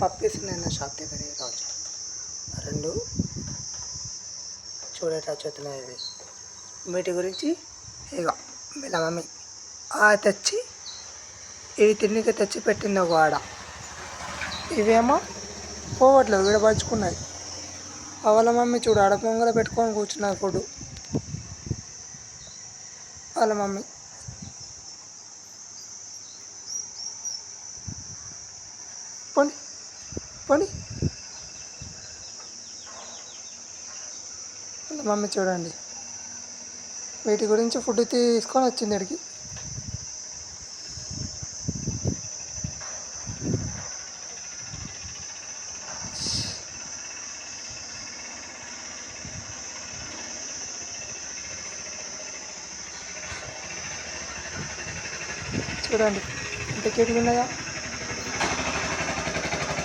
పప్పేసిన shop దగ్గర రావచ్చు. రెండు చూడేట వచ్చేస్తున్నాయి. ఇవి వీటి గురించి ఇక వీళ్ళ మమ్మీ తెచ్చి ఇవి తిండికి తెచ్చి పెట్టింది ఒక ఆడ. ఇవేమో పోవట్లేదు, విడపరుచుకున్నాయి. వాళ్ళ మమ్మీ చూడు ఆడ పొంగల పెట్టుకొని కూర్చున్నది ఫుడ్. వాళ్ళ మమ్మీ పోనీ పోనీ వాళ్ళ మమ్మీ చూడండి వీటి గురించి ఫుడ్ తీసుకొని వచ్చింది ఇక్కడికి. చూడండి ఎంత క్యూట్గా ఉన్నాయా.